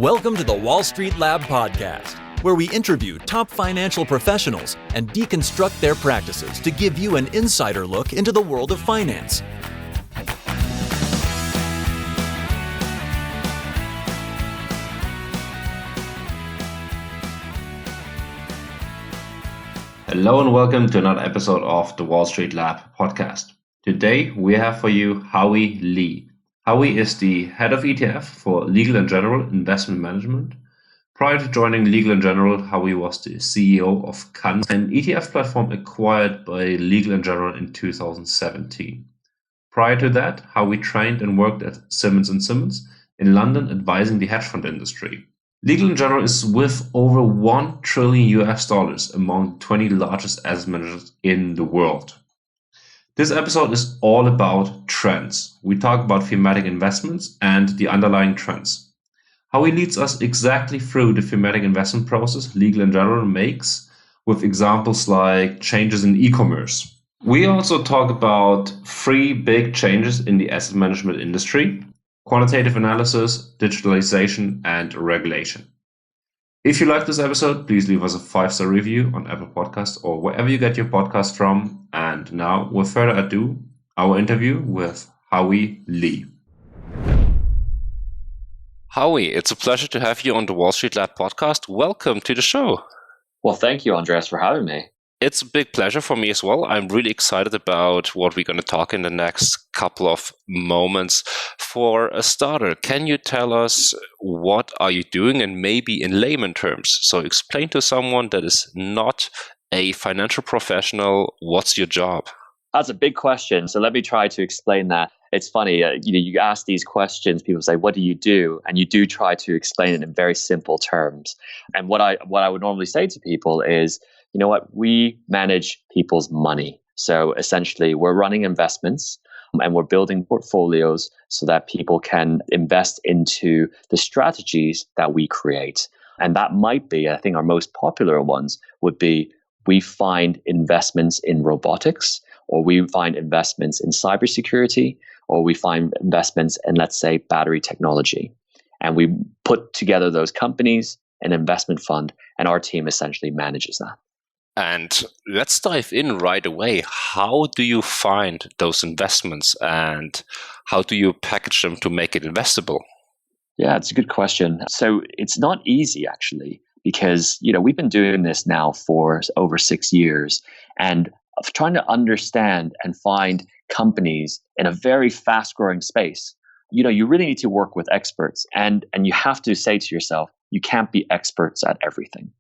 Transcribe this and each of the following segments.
Welcome to the Wall Street Lab podcast, where we interview top financial professionals and deconstruct their practices to give you an insider look into the world of finance. Hello and welcome to another episode of the Wall Street Lab podcast. Today we have for you Howie Lee. Howie is the head of ETF for Legal & General Investment Management. Prior to joining Legal & General, Howie was the CEO of Quant, an ETF platform acquired by Legal & General in 2017. Prior to that, Howie trained and worked at Simmons & Simmons in London, advising the hedge fund industry. Legal & General is with over $1 trillion among 20 largest asset managers in the world. This episode is all about trends. We talk about thematic investments and the underlying trends. Howie leads us exactly through the thematic investment process Legal & General makes, with examples like changes in e-commerce. We also talk about 3 big changes in the asset management industry: quantitative analysis, digitalization, and regulation. If you like this episode, please leave us a 5-star review on Apple Podcasts or wherever you get your podcast from. And now, with further ado, our interview with Howie Lee. Howie, it's a pleasure to have you on the Wall Street Lab podcast. Welcome to the show. Well, thank you, Andreas, for having me. It's a big pleasure for me as well. I'm really excited about what we're going to talk in the next couple of moments. For a starter, can you tell us what are you doing, and maybe in layman terms? So explain to someone that is not a financial professional, what's your job? That's a big question. So let me try to explain that. It's funny, you ask these questions, people say, what do you do? And you do try to explain it in very simple terms. And what I would normally say to people is, you know what, we manage people's money. So essentially, we're running investments and we're building portfolios so that people can invest into the strategies that we create. And that might be, I think our most popular ones would be, we find investments in robotics, or we find investments in cybersecurity, or we find investments in, let's say, battery technology. And we put together those companies, an investment fund, and our team essentially manages that. And let's dive in right away. How do you find those investments, and how do you package them to make it investable? Yeah, it's a good question. So it's not easy, actually, because we've been doing this now for over 6 years, and trying to understand and find companies in a very fast-growing space. You really need to work with experts, and you have to say to yourself, you can't be experts at everything.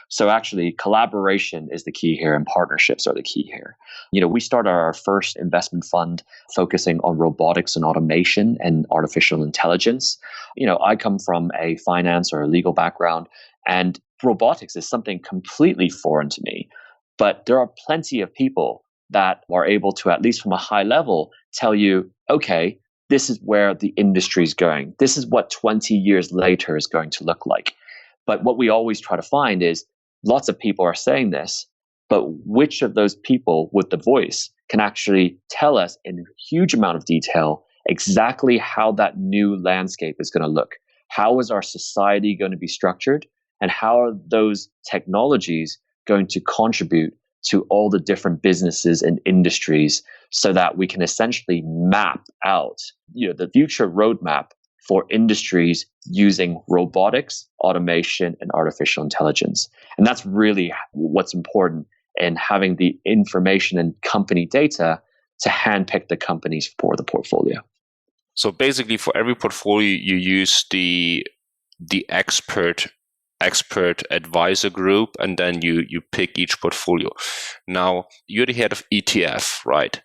So actually, collaboration is the key here, and partnerships are the key here. We started our first investment fund focusing on robotics and automation and artificial intelligence. I come from a finance or a legal background, and robotics is something completely foreign to me. But there are plenty of people that are able to, at least from a high level, tell you, okay, this is where the industry is going. This is what 20 years later is going to look like. But what we always try to find is, lots of people are saying this, but which of those people with the voice can actually tell us in a huge amount of detail exactly how that new landscape is going to look? How is our society going to be structured? And how are those technologies going to contribute to all the different businesses and industries, so that we can essentially map out the future roadmap for industries using robotics, automation, and artificial intelligence. And that's really what's important in having the information and company data to handpick the companies for the portfolio. So basically, for every portfolio, you use the expert advisor group, and then you pick each portfolio. Now, you're the head of ETF, right?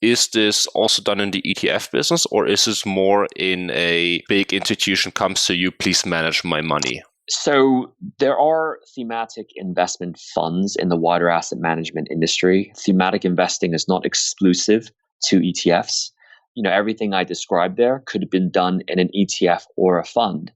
Is this also done in the ETF business, or is this more in a big institution comes to you, please manage my money? So there are thematic investment funds in the wider asset management industry. Thematic investing is not exclusive to ETFs. Everything I described there could have been done in an ETF or a fund.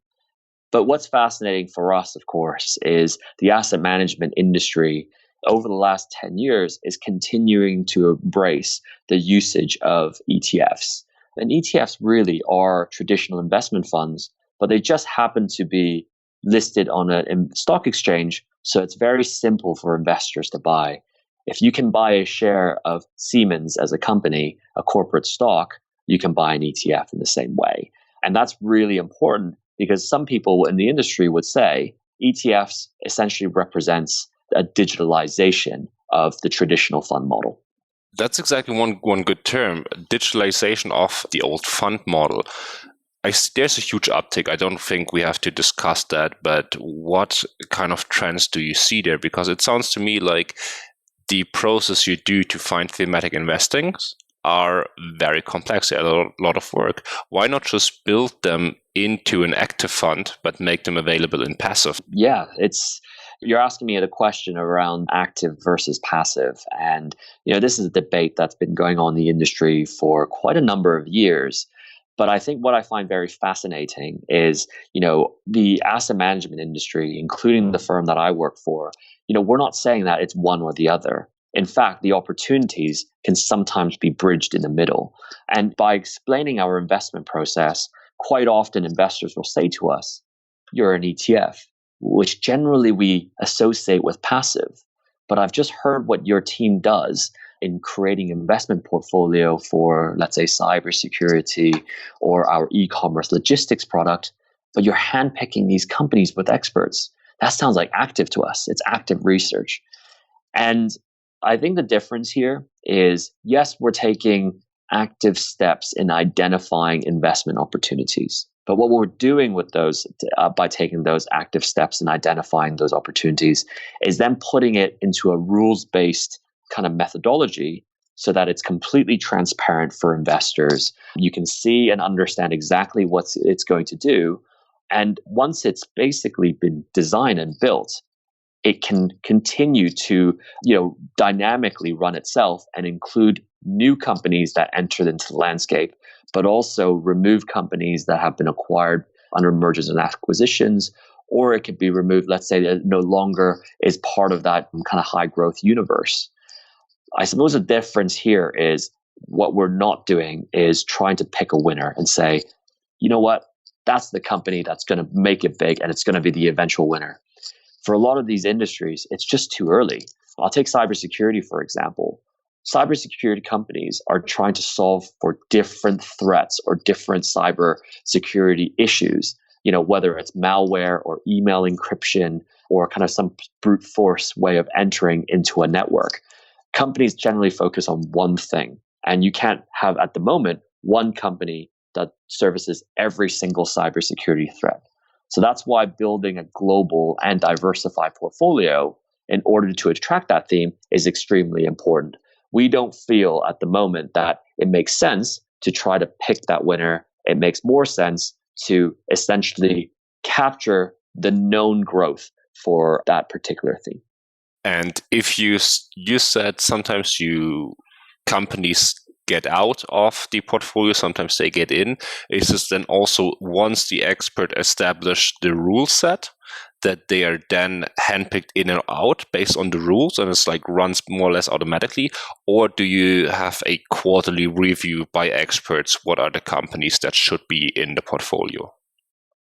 But what's fascinating for us, of course, is the asset management industry over the last 10 years is continuing to embrace the usage of ETFs. And ETFs really are traditional investment funds, but they just happen to be listed on a stock exchange. So it's very simple for investors to buy. If you can buy a share of Simmons as a company, a corporate stock, you can buy an ETF in the same way. And that's really important because some people in the industry would say ETFs essentially represents a digitalization of the traditional fund model. That's exactly one good term, digitalization of the old fund model. There's a huge uptick. I don't think we have to discuss that, but what kind of trends do you see there? Because it sounds to me like the process you do to find thematic investing are very complex. They're a lot of work. Why not just build them into an active fund, but make them available in passive? Yeah, you're asking me a question around active versus passive. And, this is a debate that's been going on in the industry for quite a number of years. But I think what I find very fascinating is, the asset management industry, including the firm that I work for, we're not saying that it's one or the other. In fact, the opportunities can sometimes be bridged in the middle. And by explaining our investment process, quite often investors will say to us, you're an ETF, which generally we associate with passive. But I've just heard what your team does in creating an investment portfolio for, let's say, cybersecurity or our e-commerce logistics product, but you're handpicking these companies with experts. That sounds like active to us. It's active research. And I think the difference here is, yes, we're taking active steps in identifying investment opportunities. But what we're doing with those, by taking those active steps and identifying those opportunities, is then putting it into a rules-based kind of methodology so that it's completely transparent for investors. You can see and understand exactly what it's going to do. And once it's basically been designed and built, it can continue to, dynamically run itself and include new companies that enter into the landscape, but also remove companies that have been acquired under mergers and acquisitions, or it could be removed, let's say, that no longer is part of that kind of high growth universe. I suppose the difference here is what we're not doing is trying to pick a winner and say, you know what, that's the company that's going to make it big and it's going to be the eventual winner. For a lot of these industries, it's just too early. I'll take cybersecurity, for example. Cybersecurity companies are trying to solve for different threats or different cybersecurity issues, whether it's malware or email encryption or kind of some brute force way of entering into a network. Companies generally focus on one thing, and you can't have at the moment one company that services every single cybersecurity threat. So that's why building a global and diversified portfolio in order to attract that theme is extremely important. We don't feel at the moment that it makes sense to try to pick that winner. It makes more sense to essentially capture the known growth for that particular theme. And if you said sometimes companies get out of the portfolio, sometimes they get in. Is this then also once the expert established the rule set that they are then handpicked in and out based on the rules and it's like runs more or less automatically? Or do you have a quarterly review by experts? What are the companies that should be in the portfolio?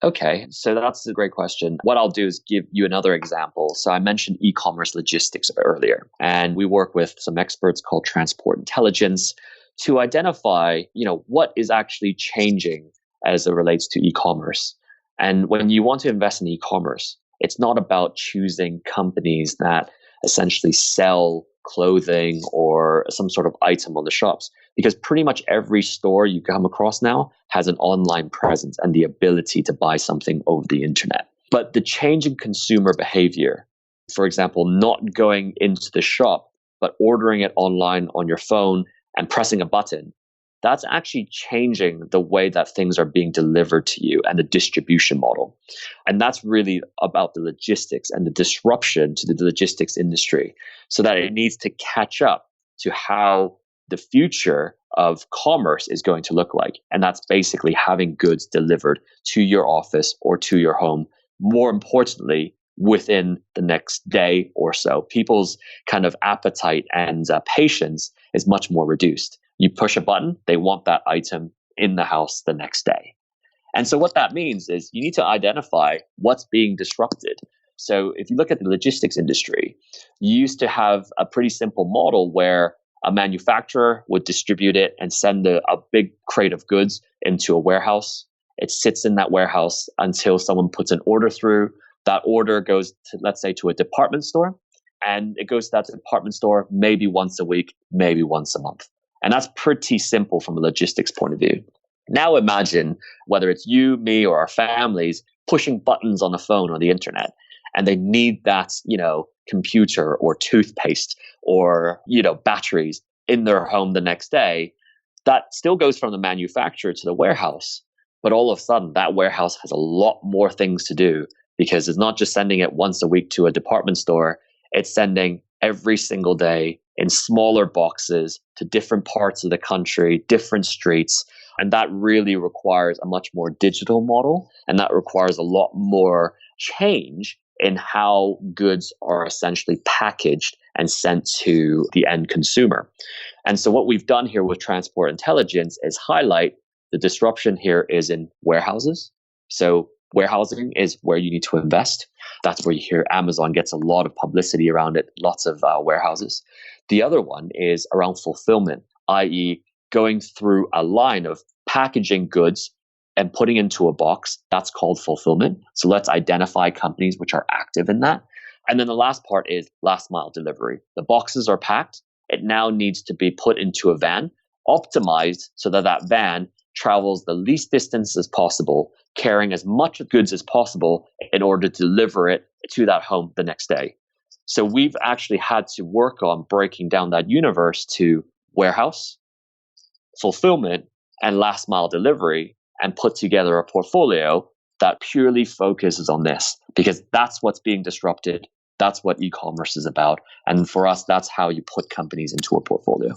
Okay, so that's a great question. What I'll do is give you another example. So I mentioned e-commerce logistics earlier, and we work with some experts called Transport Intelligence to identify, what is actually changing as it relates to e-commerce. And when you want to invest in e-commerce, it's not about choosing companies that essentially sell clothing or some sort of item on the shops, because pretty much every store you come across now has an online presence and the ability to buy something over the internet. But the change in consumer behavior, for example, not going into the shop, but ordering it online on your phone and pressing a button, that's actually changing the way that things are being delivered to you and the distribution model. And that's really about the logistics and the disruption to the logistics industry, so that it needs to catch up to how the future of commerce is going to look like. And that's basically having goods delivered to your office or to your home. More importantly, within the next day or so. People's kind of appetite and patience is much more reduced. You push a button, they want that item in the house the next day. And so what that means is you need to identify what's being disrupted. So if you look at the logistics industry, you used to have a pretty simple model where a manufacturer would distribute it and send a big crate of goods into a warehouse. It sits in that warehouse until someone puts an order through. That order goes to, let's say, to a department store, and it goes to that department store maybe once a week, maybe once a month. And that's pretty simple from a logistics point of view. Now imagine whether it's you, me, or our families pushing buttons on a phone or the internet, and they need that, computer or toothpaste or, batteries in their home the next day. That still goes from the manufacturer to the warehouse. But all of a sudden, that warehouse has a lot more things to do because it's not just sending it once a week to a department store. It's sending every single day in smaller boxes to different parts of the country, different streets. And that really requires a much more digital model. And that requires a lot more change in how goods are essentially packaged and sent to the end consumer. And so what we've done here with Transport Intelligence is highlight the disruption here is in warehouses. So warehousing is where you need to invest. That's where you hear Amazon gets a lot of publicity around it, lots of warehouses. The other one is around fulfillment, i.e. going through a line of packaging goods and putting into a box. That's called fulfillment. So let's identify companies which are active in that. And then the last part is last mile delivery. The boxes are packed. It now needs to be put into a van, optimized so that that van travels the least distance as possible, carrying as much goods as possible in order to deliver it to that home the next day. So we've actually had to work on breaking down that universe to warehouse, fulfillment, and last mile delivery, and put together a portfolio that purely focuses on this, because that's what's being disrupted. That's what e-commerce is about. And for us, that's how you put companies into a portfolio.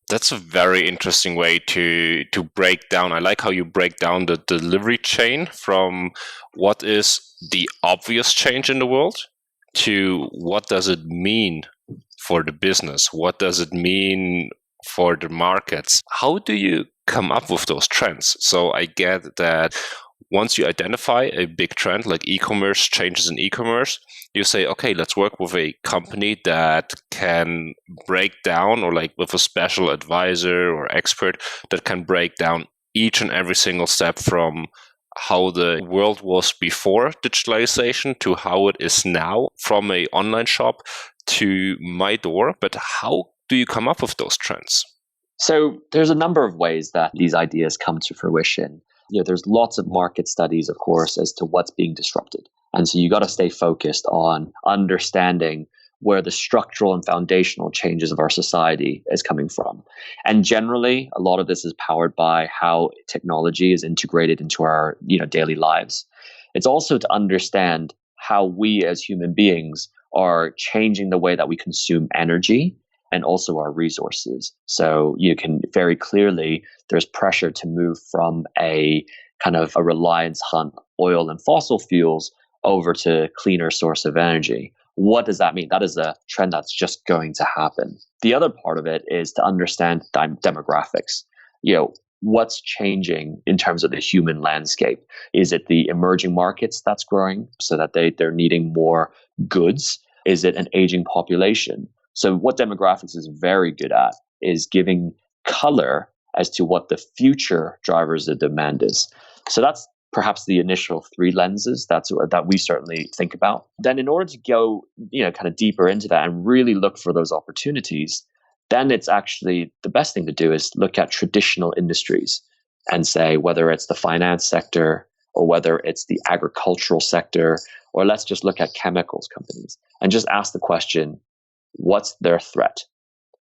That's a very interesting way to break down. I like how you break down the delivery chain from what is the obvious change in the world to what does it mean for the business? What does it mean for the markets? How do you come up with those trends? So I get that once you identify a big trend like e-commerce, changes in e-commerce, you say, okay, let's work with a company that can break down, or like with a special advisor or expert that can break down each and every single step from how the world was before digitalization to how it is now, from a online shop to my door. But how do you come up with those trends? So there's a number of ways that these ideas come to fruition. There's lots of market studies, of course, as to what's being disrupted. And so you got to stay focused on understanding where the structural and foundational changes of our society is coming from. And generally, a lot of this is powered by how technology is integrated into our, daily lives. It's also to understand how we as human beings are changing the way that we consume energy and also our resources. So you can very clearly, there's pressure to move from a kind of a reliance on oil and fossil fuels over to cleaner source of energy. What does that mean? That is a trend that's just going to happen. The other part of it is to understand demographics. What's changing in terms of the human landscape? Is it the emerging markets that's growing so that they're needing more goods? Is it an aging population? So what demographics is very good at is giving color as to what the future drivers of demand is. So that's perhaps the initial three lenses that we certainly think about. Then in order to go, kind of deeper into that and really look for those opportunities, then it's actually the best thing to do is look at traditional industries and say whether it's the finance sector or whether it's the agricultural sector, or let's just look at chemicals companies and just ask the question, what's their threat?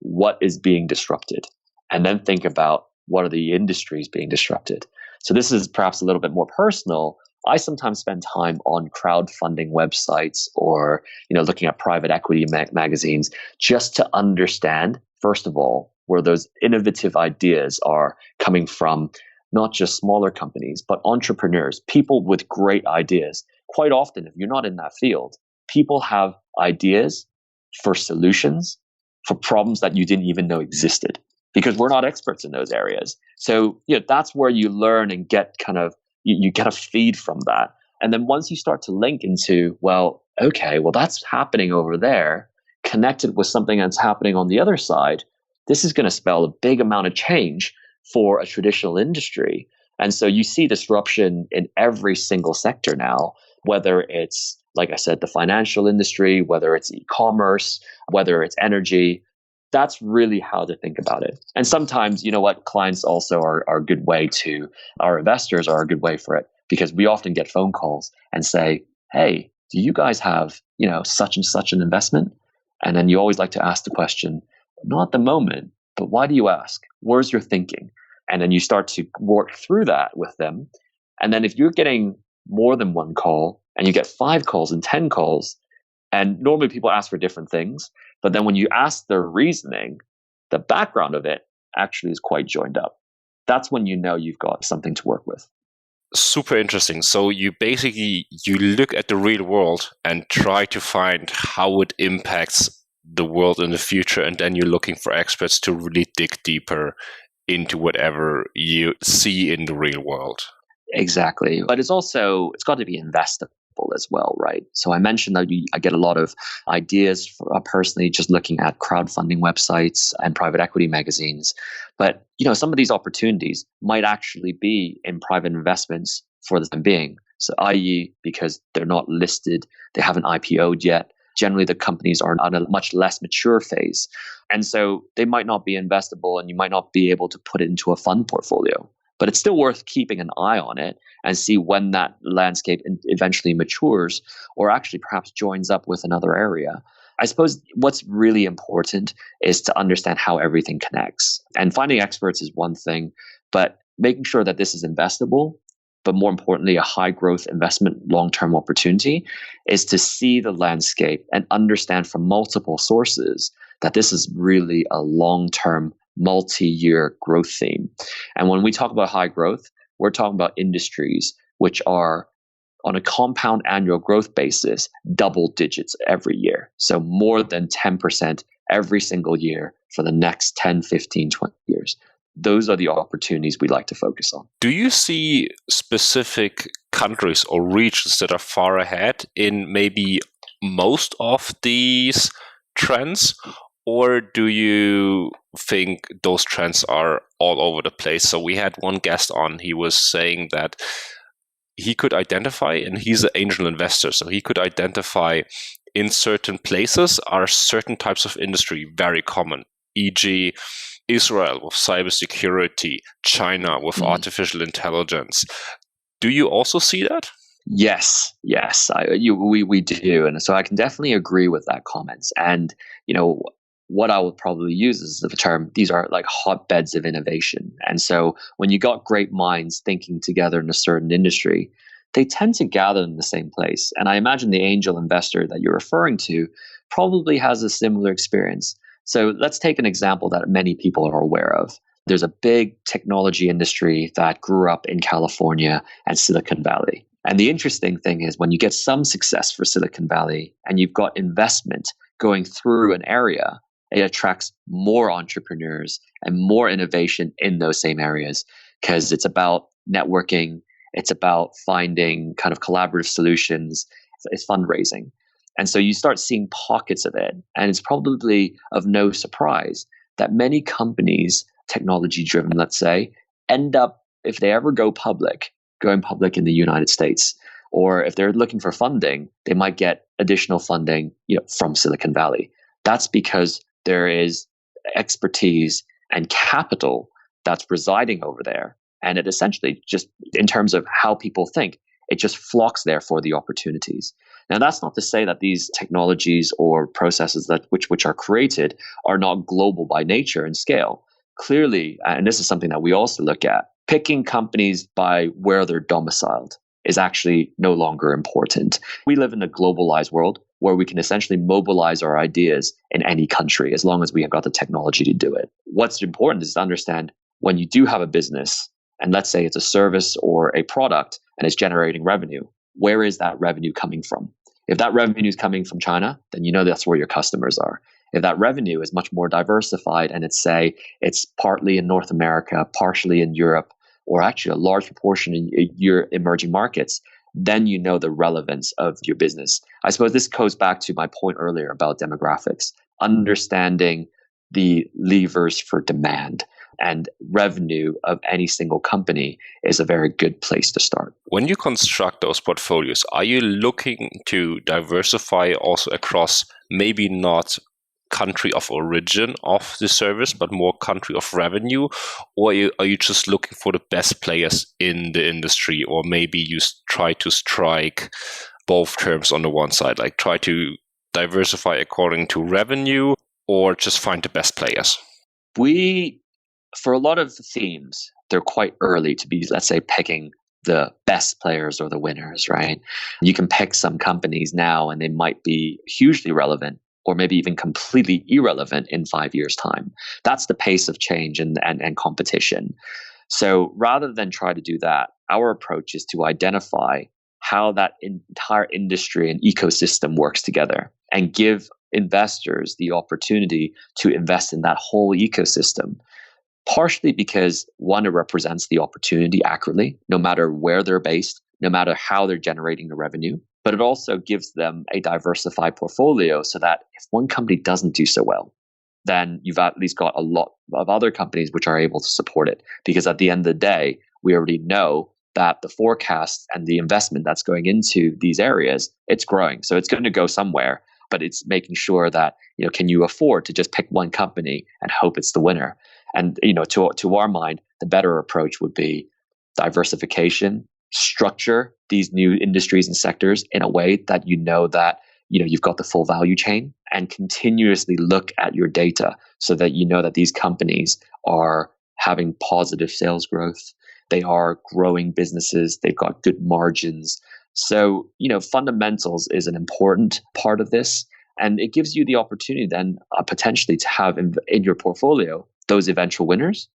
What is being disrupted? And then think about what are the industries being disrupted. So this is perhaps a little bit more personal. I sometimes spend time on crowdfunding websites or, looking at private equity magazines just to understand, first of all, where those innovative ideas are coming from, not just smaller companies, but entrepreneurs, people with great ideas. Quite often, if you're not in that field, people have ideas for solutions for problems that you didn't even know existed, because we're not experts in those areas. So, that's where you learn and get kind of, you get a feed from that. And then once you start to link into, well, okay, well, that's happening over there, connected with something that's happening on the other side, this is going to spell a big amount of change for a traditional industry. And so you see disruption in every single sector now, whether it's, like I said, the financial industry, whether it's e-commerce, whether it's energy. That's really how to think about it. And sometimes, you know what, clients also are a good way to, our investors are a good way for it, because we often get phone calls and say, hey, do you guys have, such and such an investment? And then you always like to ask the question, not at the moment, but why do you ask? Where's your thinking? And then you start to work through that with them. And then if you're getting more than one call and you get 5 calls and 10 calls, and normally people ask for different things, but then when you ask their reasoning, the background of it actually is quite joined up. That's when you know you've got something to work with. Super interesting. So you look at the real world and try to find how it impacts the world in the future, and then you're looking for experts to really dig deeper into whatever you see in the real world. Exactly. But it's got to be investable as well, right? So I mentioned that I get a lot of ideas personally just looking at crowdfunding websites and private equity magazines. But, some of these opportunities might actually be in private investments for the time being. So i.e., because they're not listed, they haven't IPO'd yet. Generally, the companies are on a much less mature phase. And so they might not be investable, and you might not be able to put it into a fund portfolio. But it's still worth keeping an eye on it and see when that landscape eventually matures or actually perhaps joins up with another area. I suppose what's really important is to understand how everything connects. And finding experts is one thing, but making sure that this is investable, but more importantly, a high growth investment long-term opportunity, is to see the landscape and understand from multiple sources that this is really a long-term multi-year growth theme. And when we talk about high growth, we're talking about industries which are on a compound annual growth basis, double digits every year. So more than 10% every single year for the next 10, 15, 20 years. Those are the opportunities we like to focus on. Do you see specific countries or regions that are far ahead in maybe most of these trends? Or do you think those trends are all over the place? So we had one guest on, he was saying that he could identify, and he's an angel investor, so he could identify in certain places are certain types of industry very common, e.g. Israel with cybersecurity, China with artificial intelligence. Do you also see that? Yes, we do. And so I can definitely agree with that comment. And, what I would probably use is the term, these are like hotbeds of innovation. And so when you got great minds thinking together in a certain industry, they tend to gather in the same place. And I imagine the angel investor that you're referring to probably has a similar experience. So let's take an example that many people are aware of. There's a big technology industry that grew up in California and Silicon Valley. And the interesting thing is when you get some success for Silicon Valley and you've got investment going through an area, it attracts more entrepreneurs and more innovation in those same areas because it's about networking, it's about finding kind of collaborative solutions, it's fundraising. And so you start seeing pockets of it. And it's probably of no surprise that many companies, technology driven, let's say, end up, if they ever go public, going public in the United States. Or if they're looking for funding, they might get additional funding, from Silicon Valley. That's because there is expertise and capital that's residing over there. And it essentially just, in terms of how people think, it just flocks there for the opportunities. Now, that's not to say that these technologies or processes which are created are not global by nature and scale. Clearly, and this is something that we also look at, picking companies by where they're domiciled is actually no longer important. We live in a globalized world where we can essentially mobilize our ideas in any country as long as we have got the technology to do it. What's important is to understand when you do have a business, and let's say it's a service or a product and it's generating revenue, where is that revenue coming from? If that revenue is coming from China, then you know that's where your customers are. If that revenue is much more diversified and it's partly in North America, partially in Europe, or actually a large proportion in your emerging markets, then you know the relevance of your business. I suppose this goes back to my point earlier about demographics, understanding the levers for demand and revenue of any single company is a very good place to start. When you construct those portfolios, are you looking to diversify also across maybe not country of origin of the service, but more country of revenue? Or are you just looking for the best players in the industry? Or maybe you try to strike both terms on the one side, like try to diversify according to revenue, or just find the best players? For a lot of the themes, they're quite early to be, let's say, picking the best players or the winners, right? You can pick some companies now and they might be hugely relevant or maybe even completely irrelevant in 5 years' time. That's the pace of change and competition. So rather than try to do that, our approach is to identify how that entire industry and ecosystem works together and give investors the opportunity to invest in that whole ecosystem. Partially because, one, it represents the opportunity accurately, no matter where they're based, no matter how they're generating the revenue. But it also gives them a diversified portfolio so that if one company doesn't do so well, then you've at least got a lot of other companies which are able to support it. Because at the end of the day, we already know that the forecast and the investment that's going into these areas, it's growing. So it's going to go somewhere, but it's making sure that, can you afford to just pick one company and hope it's the winner? And, to our mind, the better approach would be diversification, structure these new industries and sectors in a way that that you've got the full value chain, and continuously look at your data so that you know that these companies are having positive sales growth. They are growing businesses. They've got good margins. So, fundamentals is an important part of this. And it gives you the opportunity then potentially to have in your portfolio those eventual winners.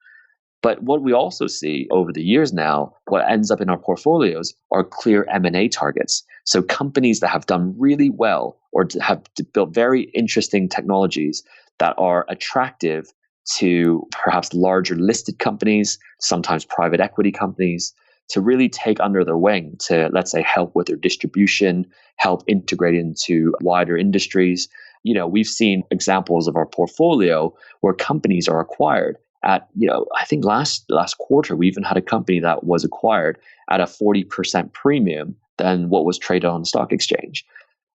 But what we also see over the years now, what ends up in our portfolios are clear M&A targets. So companies that have done really well or have built very interesting technologies that are attractive to perhaps larger listed companies, sometimes private equity companies, to really take under their wing to, let's say, help with their distribution, help integrate into wider industries. We've seen examples of our portfolio where companies are acquired at, I think last quarter, we even had a company that was acquired at a 40% premium than what was traded on the stock exchange.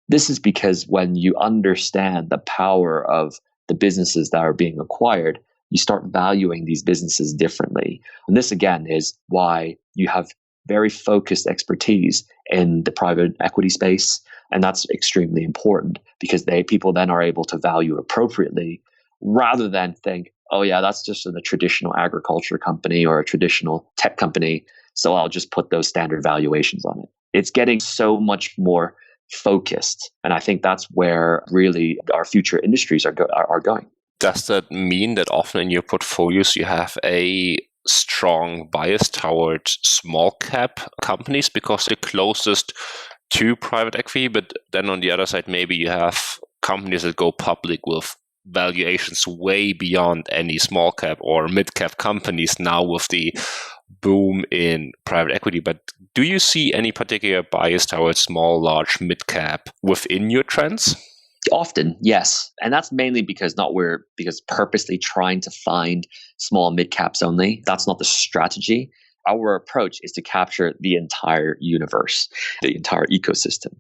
This is because when you understand the power of the businesses that are being acquired, you start valuing these businesses differently. And this, again, is why you have very focused expertise in the private equity space. And that's extremely important because people then are able to value appropriately rather than think, oh yeah, that's just a traditional agriculture company or a traditional tech company, so I'll just put those standard valuations on it. It's getting so much more focused. And I think that's where really our future industries are going. Does that mean that often in your portfolios you have a strong bias towards small cap companies because they're closest to private equity, but then on the other side, maybe you have companies that go public with valuations way beyond any small cap or mid cap companies now with the boom in private equity. But do you see any particular bias towards small, large, mid cap within your trends? Often, yes. And that's mainly because purposely trying to find small mid caps only. That's not the strategy. Our approach is to capture the entire universe, the entire ecosystem.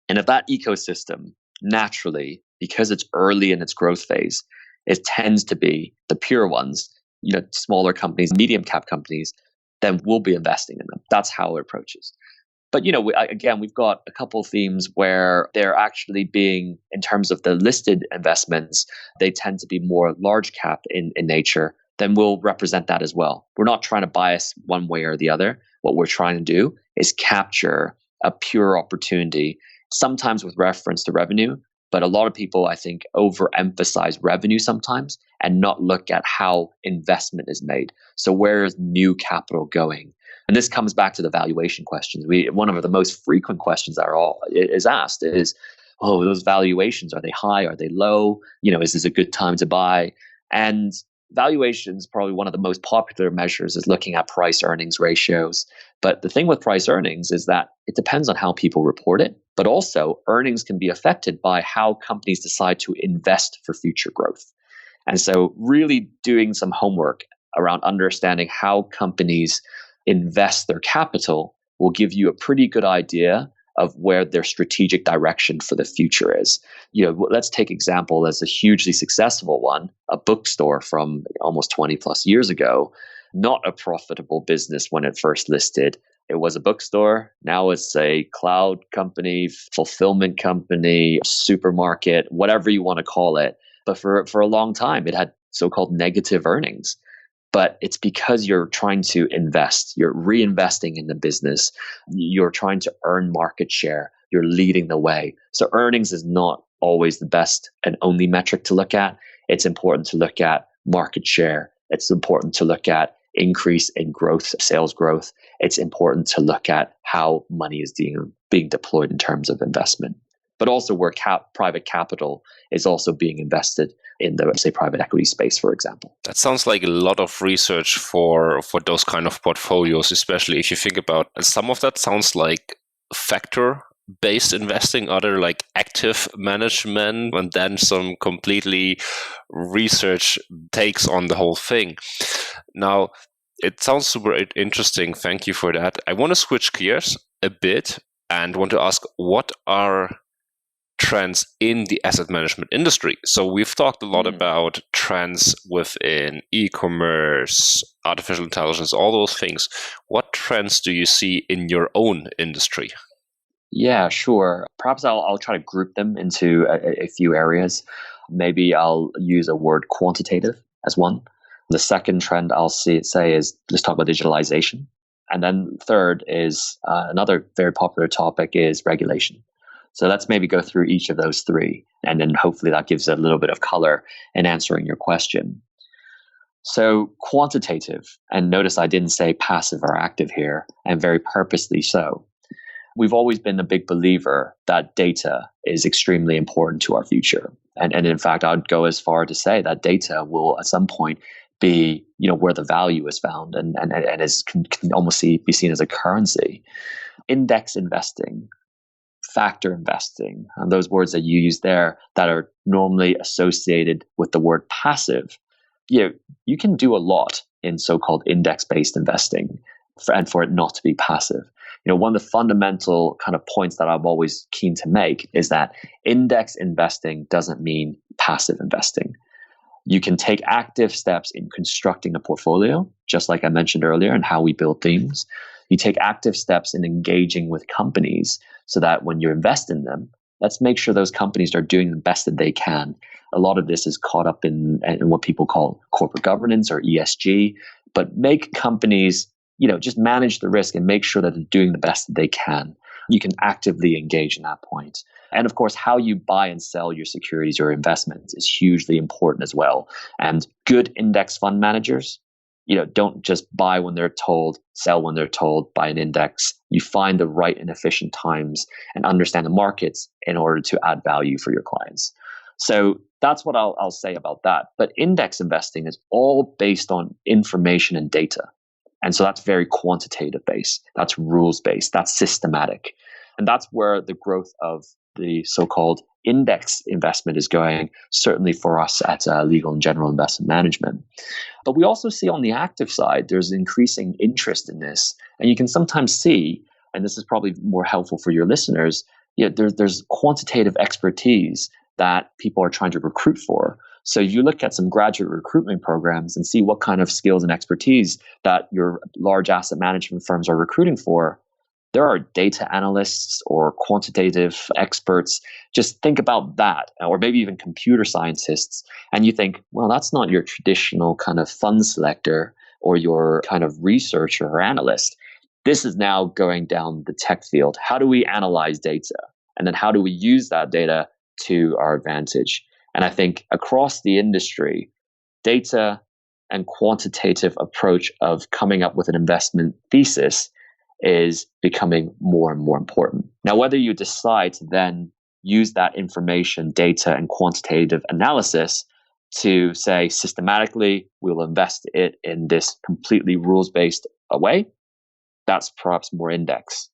And if that ecosystem naturally, because it's early in its growth phase, it tends to be the pure ones, smaller companies, medium cap companies, then we'll be investing in them. That's how it approaches. But, again, we've got a couple of themes where they're actually being, in terms of the listed investments, they tend to be more large cap in nature. Then we'll represent that as well. We're not trying to bias one way or the other. What we're trying to do is capture a pure opportunity, sometimes with reference to revenue. But a lot of people, I think, overemphasize revenue sometimes and not look at how investment is made. So where is new capital going? And this comes back to the valuation questions. One of the most frequent questions that is asked is, oh, those valuations, are they high? Are they low? Is this a good time to buy? And valuation is probably one of the most popular measures is looking at price earnings ratios. But the thing with price earnings is that it depends on how people report it, but also earnings can be affected by how companies decide to invest for future growth. And so really doing some homework around understanding how companies invest their capital will give you a pretty good idea of where their strategic direction for the future is. Let's take example as a hugely successful one, a bookstore from almost 20 plus years ago, not a profitable business when it first listed. It was a bookstore. Now it's a cloud company, fulfillment company, supermarket, whatever you want to call it. But for a long time, it had so-called negative earnings. But it's because you're trying to invest, you're reinvesting in the business, you're trying to earn market share, you're leading the way. So earnings is not always the best and only metric to look at. It's important to look at market share. It's important to look at increase in growth, sales growth. It's important to look at how money is being deployed in terms of investment, but also where private capital is also being invested in the, say, private equity space, for example. That sounds like a lot of research for those kind of portfolios, especially if you think about some of that sounds like factor-based investing, other like active management, and then some completely research takes on the whole thing. Now, it sounds super interesting. Thank you for that. I want to switch gears a bit and want to ask, what are trends in the asset management industry? So we've talked a lot about trends within e-commerce, artificial intelligence, all those things. What trends do you see in your own industry? Yeah, sure. Perhaps I'll try to group them into a few areas. Maybe I'll use a word quantitative as one. The second trend I'll say is let's talk about digitalization. And then third is another very popular topic is regulation. So let's maybe go through each of those three, and then hopefully that gives a little bit of color in answering your question. So quantitative, and notice I didn't say passive or active here, and very purposely so. We've always been a big believer that data is extremely important to our future. And in fact, I'd go as far to say that data will at some point be, where the value is found and can almost be seen as a currency. Index investing, factor investing, and those words that you use there that are normally associated with the word passive, you can do a lot in so-called index-based investing and for it not to be passive. One of the fundamental kind of points that I'm always keen to make is that index investing doesn't mean passive investing. You can take active steps in constructing a portfolio, just like I mentioned earlier, and how we build themes. You take active steps in engaging with companies so that when you invest in them, let's make sure those companies are doing the best that they can. A lot of this is caught up in what people call corporate governance or ESG, but make companies, just manage the risk and make sure that they're doing the best that they can. You can actively engage in that point. And of course, how you buy and sell your securities or investments is hugely important as well. And good index fund managers, don't just buy when they're told, sell when they're told, buy an index. You find the right and efficient times and understand the markets in order to add value for your clients. So that's what I'll say about that. But index investing is all based on information and data. And so that's very quantitative based. That's rules based. That's systematic. And that's where the growth of the so-called index investment is going, certainly for us at Legal and General Investment Management. But we also see on the active side, there's increasing interest in this. And you can sometimes see, and this is probably more helpful for your listeners, there's quantitative expertise that people are trying to recruit for. So you look at some graduate recruitment programs and see what kind of skills and expertise that your large asset management firms are recruiting for. There are data analysts or quantitative experts. Just think about that, or maybe even computer scientists. And you think, well, that's not your traditional kind of fund selector or your kind of researcher or analyst. This is now going down the tech field. How do we analyze data? And then how do we use that data to our advantage? And I think across the industry, data and quantitative approach of coming up with an investment thesis is becoming more and more important. Now, whether you decide to then use that information, data, and quantitative analysis to say systematically, we'll invest it in this completely rules-based way. That's perhaps more index.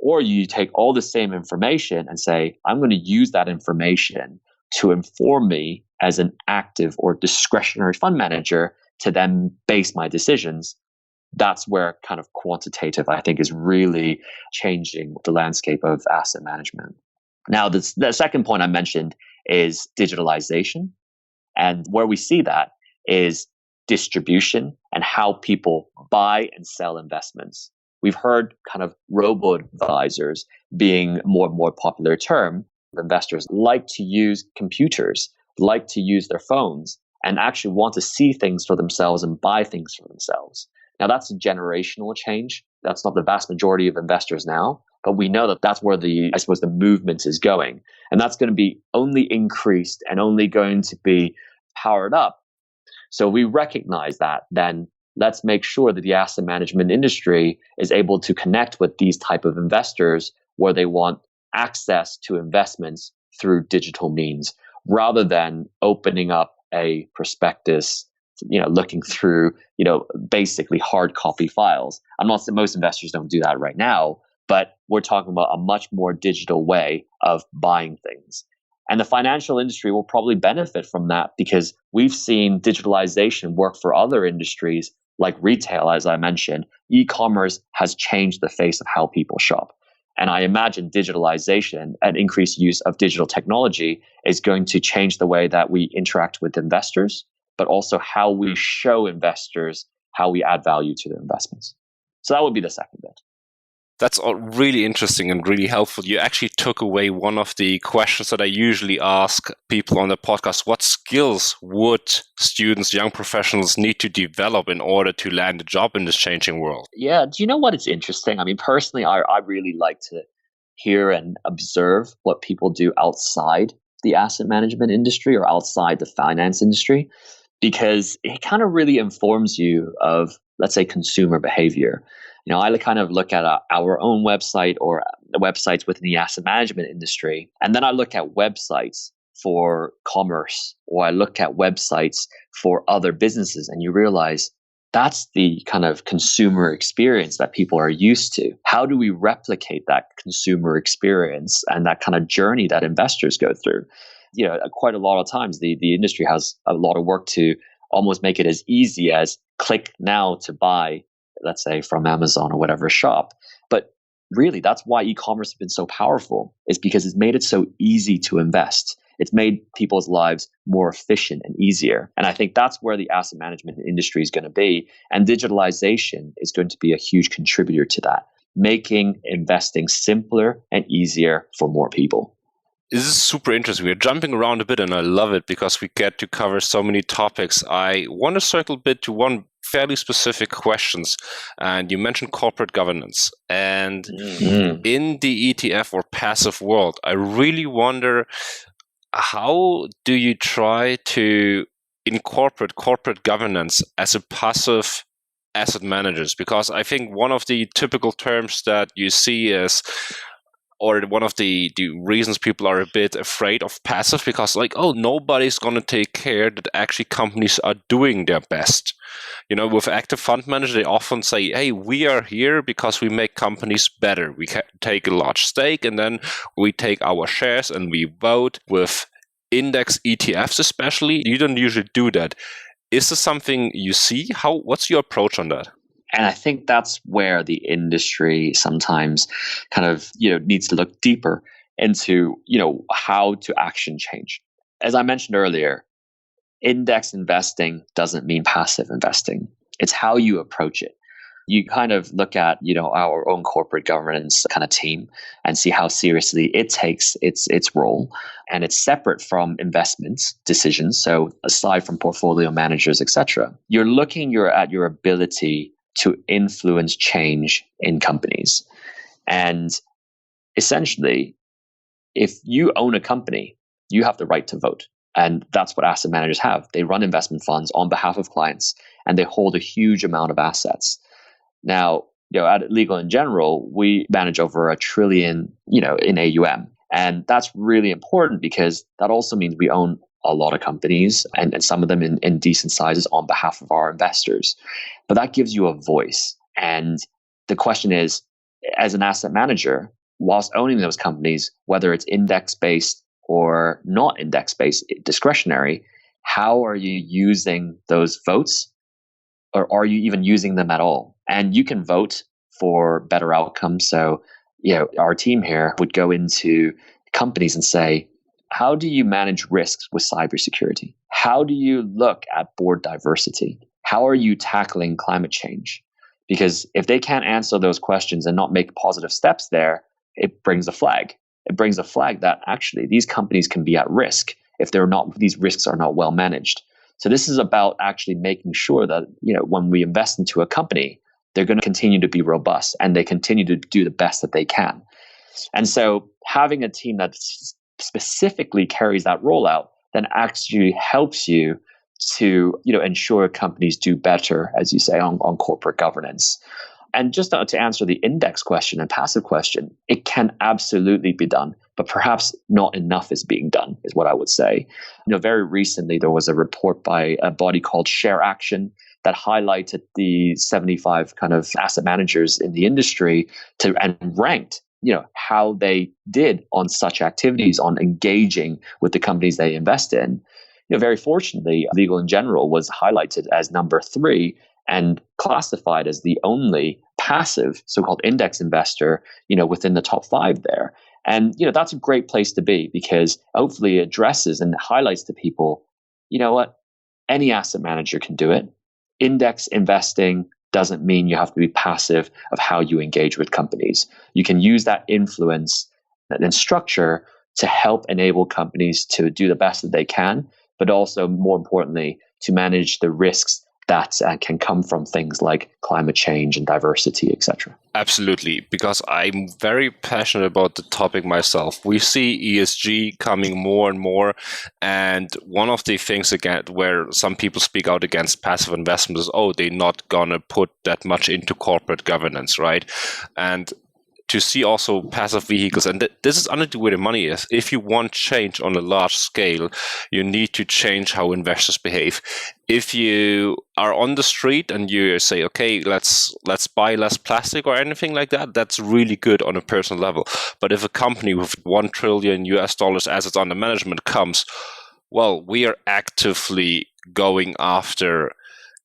Or you take all the same information and say, I'm going to use that information to inform me as an active or discretionary fund manager to then base my decisions. That's where kind of quantitative, I think, is really changing the landscape of asset management. Now, the second point I mentioned is digitalization. And where we see that is distribution and how people buy and sell investments. We've heard kind of robo-advisors being more and more popular term. Investors like to use computers, like to use their phones, and actually want to see things for themselves and buy things for themselves. Now, that's a generational change. That's not the vast majority of investors now, but we know that that's where the movement is going. And that's going to be only increased and only going to be powered up. So we recognize that, then let's make sure that the asset management industry is able to connect with these type of investors where they want access to investments through digital means, rather than opening up a prospectus, looking through, basically hard copy files. I'm not saying most investors don't do that right now, but we're talking about a much more digital way of buying things. And the financial industry will probably benefit from that because we've seen digitalization work for other industries like retail, as I mentioned. E-commerce has changed the face of how people shop. And I imagine digitalization and increased use of digital technology is going to change the way that we interact with investors, but also how we show investors how we add value to their investments. So that would be the second bit. That's all really interesting and really helpful. You actually took away one of the questions that I usually ask people on the podcast. What skills would students, young professionals need to develop in order to land a job in this changing world? Yeah. Do you know what is interesting? I mean, personally, I really like to hear and observe what people do outside the asset management industry or outside the finance industry, because it kind of really informs you of, let's say, consumer behavior. I kind of look at our own website or the websites within the asset management industry, and then I look at websites for commerce, or I look at websites for other businesses, and you realize that's the kind of consumer experience that people are used to. How do we replicate that consumer experience and that kind of journey that investors go through? Quite a lot of times the industry has a lot of work to almost make it as easy as click now to buy, let's say, from Amazon or whatever shop. But really, that's why e-commerce has been so powerful, is because it's made it so easy to invest. It's made people's lives more efficient and easier. And I think that's where the asset management industry is going to be. And digitalization is going to be a huge contributor to that, making investing simpler and easier for more people. This is super interesting. We're jumping around a bit and I love it because we get to cover so many topics. I want to circle a bit to one fairly specific questions. And you mentioned corporate governance. And in the ETF or passive world, I really wonder, how do you try to incorporate corporate governance as a passive asset managers? Because I think one of the typical terms that you see is, or one of the reasons people are a bit afraid of passive, because nobody's going to take care that actually companies are doing their best. With active fund managers, they often say, hey, we are here because we make companies better. We take a large stake and then we take our shares and we vote with index ETFs especially. You don't usually do that. Is this something you see? What's your approach on that? And I think that's where the industry sometimes kind of, needs to look deeper into, how to action change. As I mentioned earlier, index investing doesn't mean passive investing. It's how you approach it. You kind of look at, our own corporate governance kind of team and see how seriously it takes its role. And it's separate from investments decisions. So aside from portfolio managers, etc., you're looking at your ability to influence change in companies. And essentially, if you own a company, you have the right to vote. And that's what asset managers have. They run investment funds on behalf of clients, and they hold a huge amount of assets. Now, at Legal in General, we manage over $1 trillion, in AUM. And that's really important because that also means we own a lot of companies and some of them in decent sizes on behalf of our investors. But that gives you a voice. And the question is, as an asset manager, whilst owning those companies, whether it's index-based or not index-based, discretionary, how are you using those votes? Or are you even using them at all? And you can vote for better outcomes. So, our team here would go into companies and say, how do you manage risks with cybersecurity? How do you look at board diversity? How are you tackling climate change? Because if they can't answer those questions and not make positive steps there, it brings a flag. It brings a flag that actually these companies can be at risk if these risks are not well managed. So this is about actually making sure that, when we invest into a company, they're going to continue to be robust and they continue to do the best that they can. And so having a team that specifically carries that role out then actually helps you to, ensure companies do better, as you say, on corporate governance. And just to answer the index question and passive question, it can absolutely be done, but perhaps not enough is being done, is what I would say. Very recently, there was a report by a body called Share Action that highlighted the 75 kind of asset managers in the industry and ranked, how they did on such activities, on engaging with the companies they invest in. Very fortunately, Legal & General was highlighted as number 3 and classified as the only passive so-called index investor, within the top 5 there. And, that's a great place to be because hopefully it addresses and highlights to people, what? Any asset manager can do it. Index investing doesn't mean you have to be passive of how you engage with companies. You can use that influence and structure to help enable companies to do the best that they can, but also more importantly, to manage the risks that can come from things like climate change and diversity, etc. Absolutely, because I'm very passionate about the topic myself. We see ESG coming more and more, and one of the things again where some people speak out against passive investments is, they're not gonna put that much into corporate governance, right? And to see also passive vehicles, and this is honestly where the money is. If you want change on a large scale, you need to change how investors behave. If you are on the street and you say, okay, let's buy less plastic or anything like that, that's really good on a personal level. But if a company with $1 trillion assets under management comes, well, we are actively going after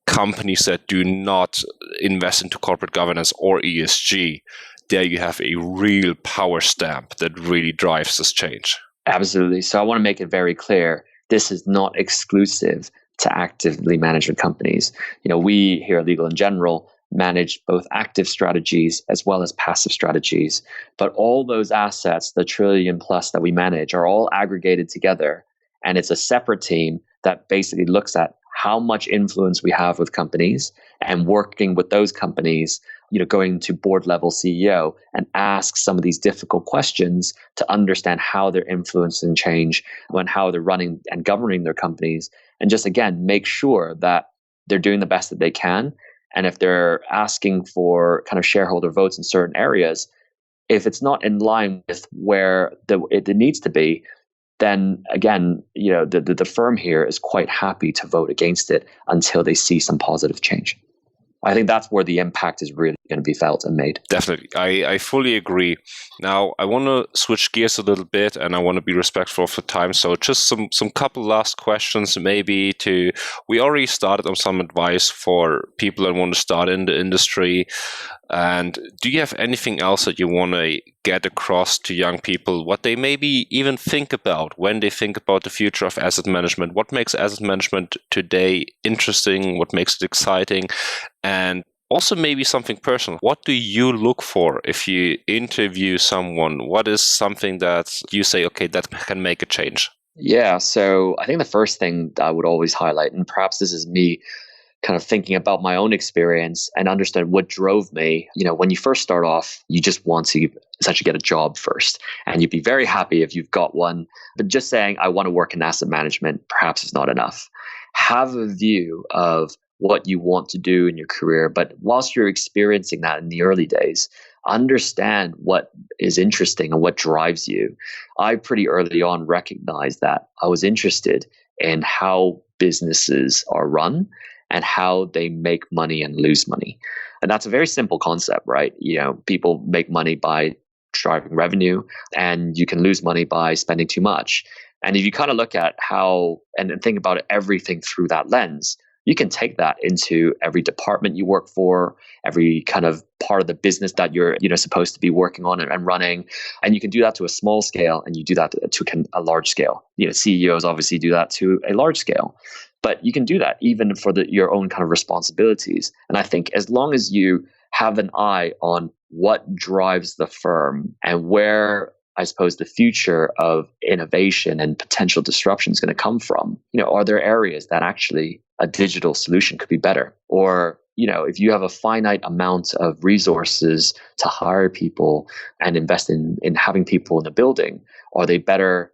companies that do not invest into corporate governance or ESG. There you have a real power stamp that really drives this change. Absolutely. So I want to make it very clear, this is not exclusive to actively managed companies. We here at Legal & General manage both active strategies as well as passive strategies. But all those assets, the $1 trillion plus that we manage, are all aggregated together. And it's a separate team that basically looks at how much influence we have with companies and working with those companies, going to board level CEO and ask some of these difficult questions to understand how they're influencing change and how they're running and governing their companies. And just again, make sure that they're doing the best that they can. And if they're asking for kind of shareholder votes in certain areas, if it's not in line with where it needs to be, then again, the firm here is quite happy to vote against it until they see some positive change. I think that's where the impact is really going to be felt and made. Definitely. I fully agree. Now, I want to switch gears a little bit and I want to be respectful of the time. So just some couple last questions maybe we already started on some advice for people that want to start in the industry. And do you have anything else that you want to get across to young people, what they maybe even think about when they think about the future of asset management? What makes asset management today interesting? What makes it exciting? And also maybe something personal. What do you look for if you interview someone? What is something that you say, okay, that can make a change? Yeah, so I think the first thing I would always highlight, and perhaps this is me kind of thinking about my own experience and understand what drove me. When you first start off, you just want to essentially get a job first. And you'd be very happy if you've got one. But just saying, I want to work in asset management, perhaps is not enough. Have a view of what you want to do in your career. But whilst you're experiencing that in the early days, understand what is interesting and what drives you. I pretty early on recognized that I was interested in how businesses are run and how they make money and lose money. And that's a very simple concept, right? People make money by driving revenue, and you can lose money by spending too much. And if you kind of look at how and think about everything through that lens, you can take that into every department you work for, every kind of part of the business that you're supposed to be working on and running. And you can do that to a small scale, and you do that to a large scale. CEOs obviously do that to a large scale. But you can do that even for your own kind of responsibilities. And I think as long as you have an eye on what drives the firm and where, I suppose, the future of innovation and potential disruption is going to come from, are there areas that actually a digital solution could be better? Or, if you have a finite amount of resources to hire people and invest in having people in the building, are they better,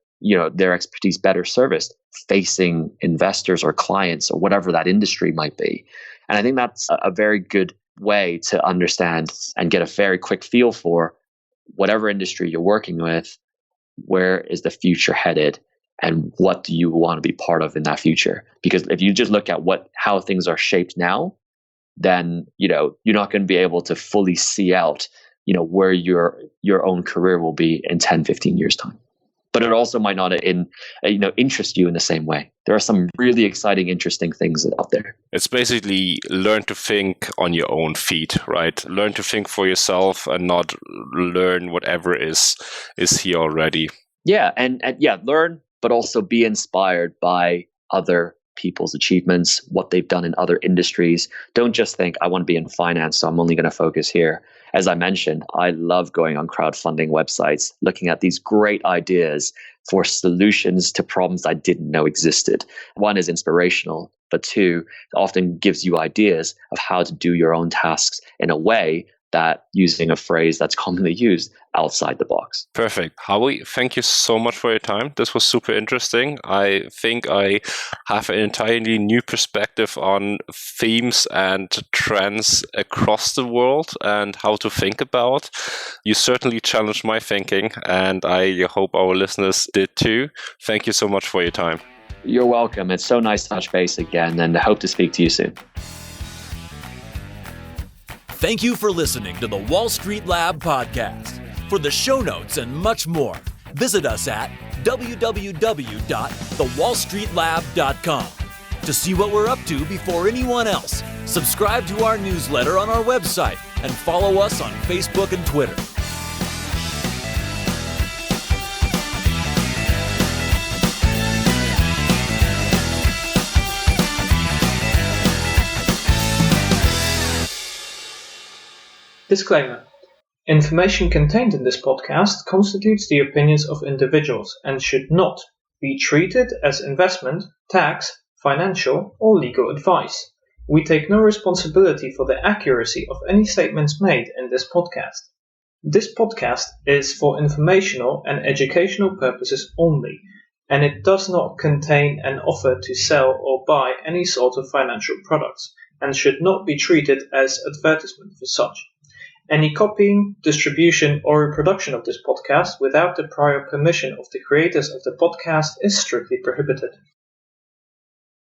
their expertise better serviced facing investors or clients or whatever that industry might be? And I think that's a very good way to understand and get a very quick feel for whatever industry you're working with, where is the future headed and what do you want to be part of in that future? Because if you just look at how things are shaped now, then you're not going to be able to fully see out where your own career will be in 10, 15 years time. But it also might not interest you in the same way. There are some really exciting, interesting things out there. It's basically learn to think on your own feet, right? Learn to think for yourself and not learn whatever is here already. Yeah, and learn, but also be inspired by other people's achievements, what they've done in other industries. Don't just think, I want to be in finance, so I'm only going to focus here. As I mentioned, I love going on crowdfunding websites, looking at these great ideas for solutions to problems I didn't know existed. One is inspirational, but two, it often gives you ideas of how to do your own tasks in a way that, using a phrase that's commonly used, outside the box. Perfect. Howie, thank you so much for your time. This was super interesting. I think I have an entirely new perspective on themes and trends across the world and how to think about. You certainly challenged my thinking, and I hope our listeners did too. Thank you so much for your time. You're welcome. It's so nice to touch base again, and I hope to speak to you soon. Thank you for listening to the Wall Street Lab podcast. For the show notes and much more, visit us at www.thewallstreetlab.com. To see what we're up to before anyone else, subscribe to our newsletter on our website and follow us on Facebook and Twitter. Disclaimer. Information contained in this podcast constitutes the opinions of individuals and should not be treated as investment, tax, financial, or legal advice. We take no responsibility for the accuracy of any statements made in this podcast. This podcast is for informational and educational purposes only, and it does not contain an offer to sell or buy any sort of financial products, and should not be treated as advertisement for such. Any copying, distribution, or reproduction of this podcast without the prior permission of the creators of the podcast is strictly prohibited.